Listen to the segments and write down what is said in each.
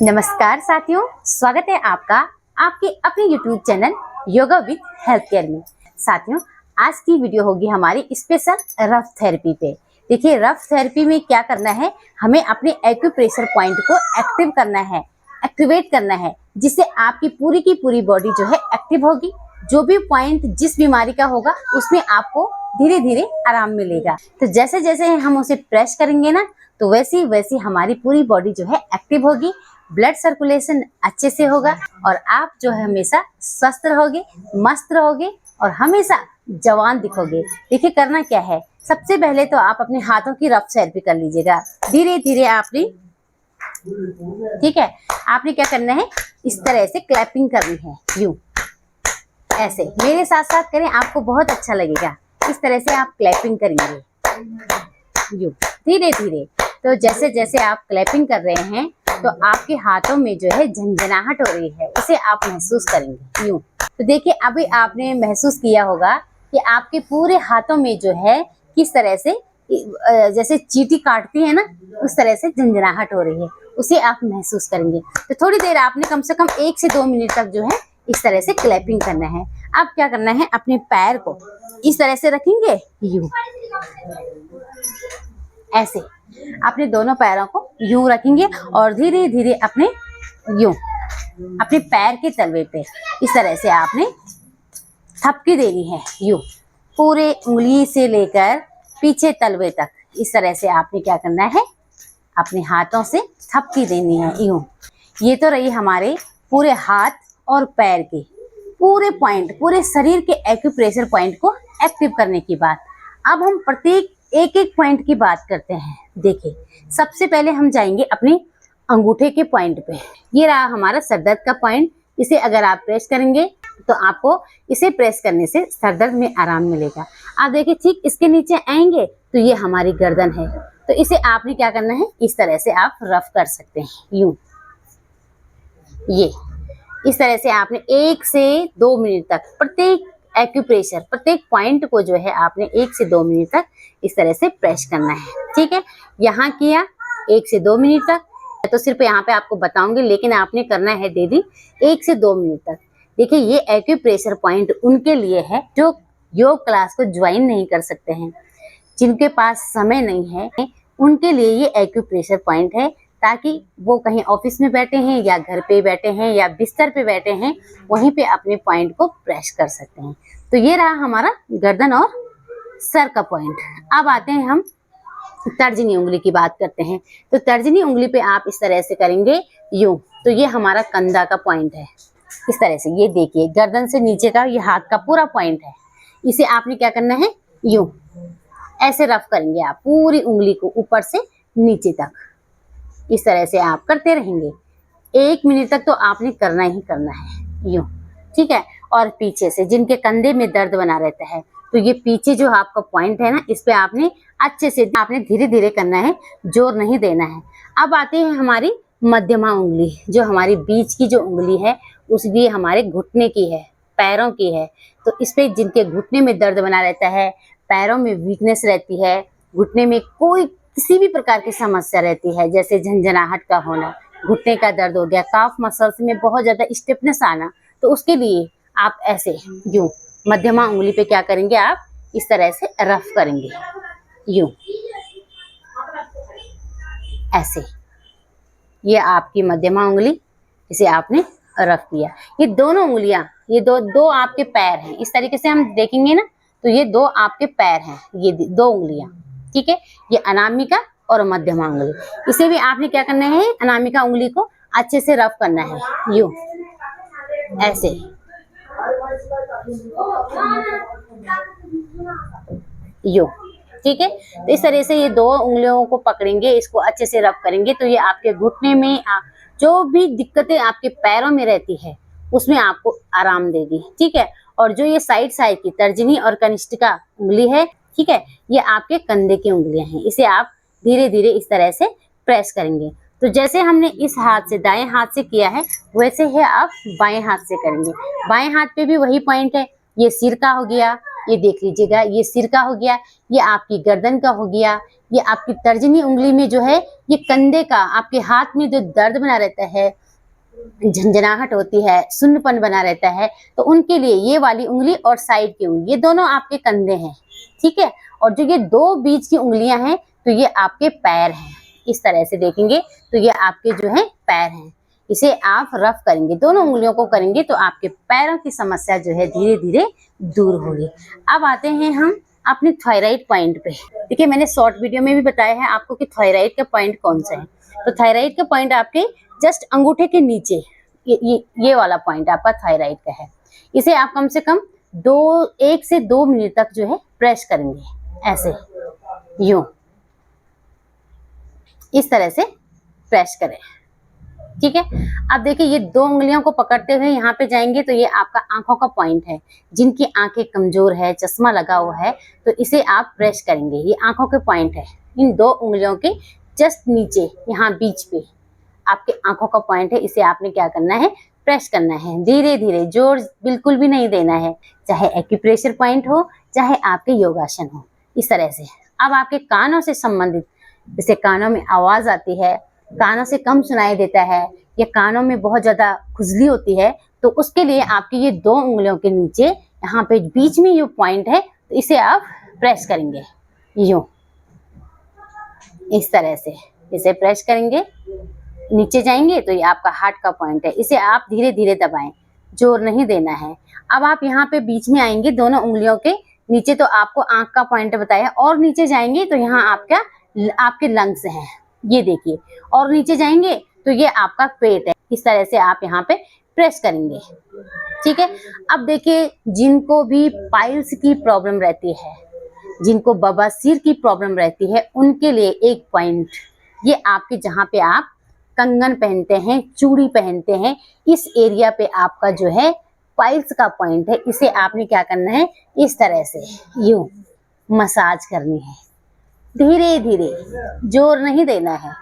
नमस्कार साथियों, स्वागत है आपका आपके अपने YouTube channel yoga with health care में। साथियों, आज की वीडियो होगी हमारी स्पेशल रफ थेरेपी पे। देखिए, रफ थेरेपी में क्या करना है, हमें अपने एक्यूप्रेशर पॉइंट को एक्टिव करना है, एक्टिवेट करना है, जिससे आपकी पूरी की पूरी बॉडी जो है एक्टिव होगी। जो भी पॉइंट जिस बीमारी का होगा उसमें आपको धीरे धीरे आराम मिलेगा। तो जैसे जैसे हम उसे प्रेस करेंगे ना, तो वैसी वैसी हमारी पूरी बॉडी जो है एक्टिव होगी, ब्लड सर्कुलेशन अच्छे से होगा और आप जो है हमेशा स्वस्थ रहोगे, मस्त रहोगे और हमेशा जवान दिखोगे। देखिए, करना क्या है, सबसे पहले तो आप अपने हाथों की रफ थेरेपी कर लीजिएगा। धीरे धीरे आपने, ठीक है, आपने क्या करना है, इस तरह से क्लैपिंग करनी है, यूं ऐसे मेरे साथ साथ करें, आपको बहुत अच्छा लगेगा। इस तरह से आप क्लैपिंग करेंगे यूं धीरे धीरे। तो जैसे जैसे आप क्लैपिंग कर रहे हैं तो आपके हाथों में जो है झंझनाहट हो रही है, उसे आप महसूस करेंगे यूं। तो देखिए, अभी आपने महसूस किया होगा कि आपके पूरे हाथों में जो है किस तरह से जैसे चींटी काटती है ना, उस तरह से झंझनाहट हो रही है, उसे आप महसूस करेंगे। तो थोड़ी देर आपने कम से कम 1 से 2 मिनट तक जो है इस तरह से क्लैपिंग करना है। अब क्या करना है, अपने पैर को इस तरह से रखेंगे यूं, ऐसे अपने दोनों पैरों को यूं रखेंगे और धीरे धीरे अपने यूं अपने पैर के तलवे पे इस तरह से आपने थपकी देनी है यूं, पूरे उंगली से लेकर पीछे तलवे तक। इस तरह से आपने क्या करना है, अपने हाथों से थपकी देनी है यूं। ये तो रही हमारे पूरे हाथ और पैर के पूरे पॉइंट, पूरे शरीर के एक्यूप्रेशर पॉइंट को एक्टिव करने की बात। अब हम प्रत्येक एक एक पॉइंट की बात करते हैं। देखिए, सबसे पहले हम जाएंगे अपने अंगूठे के पॉइंट पे। ये रहा हमारा सरदर्द का पॉइंट। इसे अगर आप प्रेस करेंगे तो आपको इसे प्रेस करने से सरदर्द में आराम मिलेगा। आप देखिए, ठीक इसके नीचे आएंगे तो ये हमारी गर्दन है। तो इसे आपने क्या करना है, इस तरह से आप रफ कर सकते हैं यूं। ये इस तरह से आपने 1 से 2 मिनट तक प्रत्येक एक्यूप्रेशर, प्रत्येक पॉइंट को जो है आपने 1 से 2 मिनट तक इस तरह से प्रेस करना है। ठीक है, यहाँ किया 1 से 2 मिनट तक, तो सिर्फ यहाँ पे आपको बताऊंगी, लेकिन आपने करना है दीदी 1 से 2 मिनट तक। देखिए, ये एक्यूप्रेशर पॉइंट उनके लिए है जो योग क्लास को ज्वाइन नहीं कर सकते हैं, जिनके पास समय नहीं है, उनके लिए ये एक्यूप्रेशर पॉइंट है, ताकि वो कहीं ऑफिस में बैठे हैं या घर पे बैठे हैं या बिस्तर पे बैठे हैं, वहीं पे अपने पॉइंट को प्रेस कर सकते हैं। तो ये रहा हमारा गर्दन और सर का पॉइंट। अब आते हैं हम तर्जनी उंगली की बात करते हैं। तो तर्जनी उंगली पे आप इस तरह से करेंगे यूं। तो ये हमारा कंधा का पॉइंट है। इस तरह से ये देखिए, गर्दन से नीचे का ये हाथ का पूरा पॉइंट है। इसे आपने क्या करना है, यूं ऐसे रफ करेंगे आप पूरी उंगली को ऊपर से नीचे तक। इस तरह से आप करते रहेंगे 1 मिनट तक। तो आपने करना ही करना है यूं, ठीक है। और पीछे से जिनके कंधे में दर्द बना रहता है, तो ये पीछे जो आपका पॉइंट है ना, इस पे आपने अच्छे से, आपने धीरे धीरे करना है, जोर नहीं देना है। अब आते हैं हमारी मध्यमा उंगली, जो हमारी बीच की जो उंगली है, उसकी हमारे घुटने की है, पैरों की है। तो इस पे जिनके घुटने में दर्द बना रहता है, पैरों में वीकनेस रहती है, घुटने में कोई किसी भी प्रकार की समस्या रहती है, जैसे झंझनाहट का होना, घुटने का दर्द हो गया, काफ मसल्स में बहुत ज्यादा स्टिफनेस आना, तो उसके लिए आप ऐसे यूं मध्यमा उंगली पे क्या करेंगे, आप इस तरह से रफ करेंगे यूं, ऐसे। ये आपकी मध्यमा उंगली, इसे आपने रफ किया। ये दोनों उंगलियां, ये दो आपके पैर हैं। इस तरीके से हम देखेंगे ना, तो ये 2 आपके पैर हैं, ये 2 उंगलियां, ठीक है। ये अनामिका और मध्यमा उंगली। इसे भी आपने क्या करना है, अनामिका उंगली को अच्छे से रफ करना है यूं, ऐसे यूं, ठीक है। तो इस तरह से ये 2 उंगलियों को पकड़ेंगे, इसको अच्छे से रफ करेंगे, तो ये आपके घुटने में जो भी दिक्कतें आपके पैरों में रहती है, उसमें आपको आराम देगी, ठीक है। और जो ये साइड साइड की तर्जनी और कनिष्ठिका उंगली है, ठीक है, ये आपके कंधे की उंगलियां हैं। इसे आप धीरे धीरे इस तरह से प्रेस करेंगे। तो जैसे हमने इस हाथ से, दाएं हाथ से किया है, वैसे ही आप बाएं हाथ से करेंगे। बाएं हाथ पे भी वही पॉइंट है। ये सिर का हो गया, ये देख लीजिएगा, ये सिर का हो गया, ये आपकी गर्दन का हो गया, ये आपकी तर्जनी उंगली में जो है ये कंधे का आपके हाथ में जो दर्द बना रहता है, झंझनाहट होती है, सुन्नपन बना रहता है, तो उनके लिए ये वाली उंगली और साइड की उंगली, ये दोनों आपके कंधे हैं, ठीक है। और जो ये दो बीच की उंगलियां हैं, तो ये आपके पैर हैं। इस तरह से देखेंगे तो ये आपके जो है पैर हैं। इसे आप रफ करेंगे, दोनों उंगलियों को करेंगे तो आपके पैरों की समस्या जो है धीरे धीरे दूर होगी। अब आते हैं हम अपने थायराइड पॉइंट पे। देखिए, मैंने शॉर्ट वीडियो में भी बताया है आपको कि थायराइड का पॉइंट कौन सा है। तो थायराइड का पॉइंट आपके जस्ट अंगूठे के नीचे, ये वाला पॉइंट आपका थायराइड का है। इसे आप कम से कम 1 से 2 मिनट तक जो है प्रेस करेंगे, ऐसे यूं, इस तरह से प्रेस करें, ठीक है। अब देखिए, ये 2 उंगलियों को पकड़ते हुए यहाँ पे जाएंगे तो ये आपका आंखों का पॉइंट है। जिनकी आंखें कमजोर है, चश्मा लगा हुआ है, तो इसे आप प्रेस करेंगे। ये आंखों के पॉइंट है, इन 2 उंगलियों के जस्ट नीचे, यहाँ बीच पे आपके आंखों का पॉइंट है। इसे आपने क्या करना है, प्रेस करना है धीरे धीरे, जोर बिल्कुल भी नहीं देना है। चाहे एक्यूप्रेशर पॉइंट हो, चाहे आपके योगासन हो, इस तरह से। अब आपके कानों से संबंधित, जैसे कानों में आवाज आती है, कानों से कम सुनाई देता है, या कानों में बहुत ज्यादा खुजली होती है, तो उसके लिए आपकी ये 2 उंगलियों के नीचे यहाँ पे बीच में ये पॉइंट है, तो इसे आप प्रेस करेंगे यूं, इस तरह से। इसे प्रेस करेंगे, नीचे जाएंगे तो ये आपका हार्ट का पॉइंट है। इसे आप धीरे धीरे दबाएं, जोर नहीं देना है। अब आप यहाँ पे बीच में आएंगे, दोनों उंगलियों के नीचे, तो आपको आंख का पॉइंट बताया, और नीचे जाएंगे तो यहाँ आपके लंग्स हैं, ये देखिए। और नीचे जाएंगे तो ये आपका पेट है। इस तरह से आप यहाँ पे प्रेस करेंगे, ठीक है। अब देखिए, जिनको भी पाइल्स की प्रॉब्लम रहती है, जिनको बवासीर की प्रॉब्लम रहती है, उनके लिए एक पॉइंट, ये आपके जहाँ पे आप कंगन पहनते हैं, चूड़ी पहनते हैं, इस एरिया पे आपका जो है पाइल्स का पॉइंट है। इसे आपने क्या करना है, इस तरह से यूं मसाज करनी है, धीरे धीरे, जोर नहीं देना है,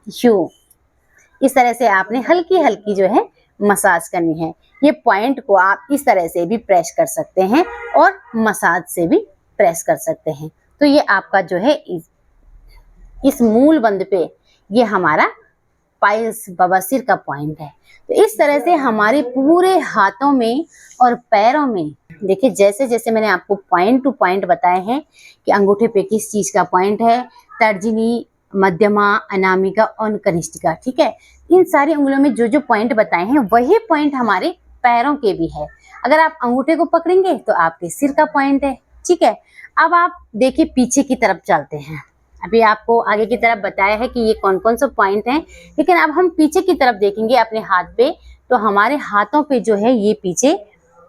यूं, इस तरह से आपने हल्की हल्की जो है मसाज करनी है। ये पॉइंट को आप इस तरह से भी प्रेस कर सकते हैं और मसाज से भी प्रेस कर सकते हैं। तो ये आपका जो है इस मूल बंद पे ये हमारा पाइल्स, बवासीर का पॉइंट है। तो इस तरह से हमारे पूरे हाथों में और पैरों में, देखिए जैसे जैसे मैंने आपको पॉइंट टू पॉइंट बताए हैं कि अंगूठे पे किस चीज का पॉइंट है, तर्जनी, मध्यमा, अनामिका और कनिष्ठिका, ठीक है। इन सारी उंगलियों में जो जो पॉइंट बताए हैं, वही पॉइंट हमारे पैरों के भी है। अगर आप अंगूठे को पकड़ेंगे तो आपके सिर का पॉइंट है, ठीक है। अब आप देखिए, पीछे की तरफ चलते हैं। अभी आपको आगे की तरफ बताया है कि ये कौन कौन सा पॉइंट है, लेकिन अब हम पीछे की तरफ देखेंगे अपने हाथ पे, तो हमारे हाथों पे जो है ये पीछे,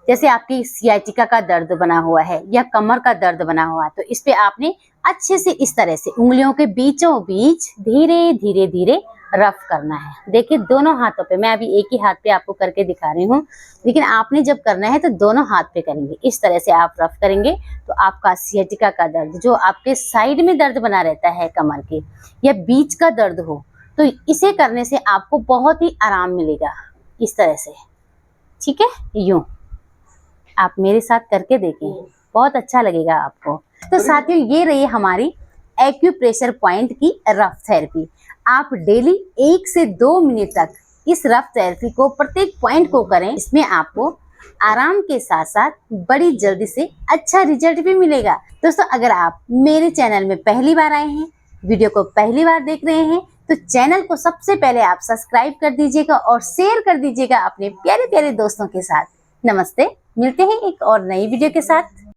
जैसे आपकी सियाटिका का दर्द बना हुआ है या कमर का दर्द बना हुआ है, तो इस पे आपने अच्छे से इस तरह से उंगलियों के बीचों बीच धीरे धीरे धीरे रफ करना है। देखिए, दोनों हाथों पे, मैं अभी एक ही हाथ पे आपको करके दिखा रही हूँ, लेकिन आपने जब करना है तो दोनों हाथ पे करेंगे। इस तरह से आप रफ करेंगे तो आपका सियाटिका का दर्द, जो आपके साइड में दर्द बना रहता है कमर के, या बीच का दर्द हो, तो इसे करने से आपको बहुत ही आराम मिलेगा, इस तरह से, ठीक है। यूं आप मेरे साथ करके देखें, बहुत अच्छा लगेगा आपको। तो साथियों, ये रही हमारी एक्यूप्रेशर पॉइंट की रफ थेरेपी। आप डेली 1 से 2 मिनट तक इस रफ थेरेपी को, प्रत्येक पॉइंट को करें। इसमें आपको आराम के साथ साथ बड़ी जल्दी से अच्छा रिजल्ट भी मिलेगा। दोस्तों, अगर आप मेरे चैनल में पहली बार आए हैं, वीडियो को पहली बार देख रहे हैं, तो चैनल को सबसे पहले आप सब्सक्राइब कर दीजिएगा और शेयर कर दीजिएगा अपने प्यारे प्यारे दोस्तों के साथ। नमस्ते, मिलते हैं एक और नई वीडियो के साथ।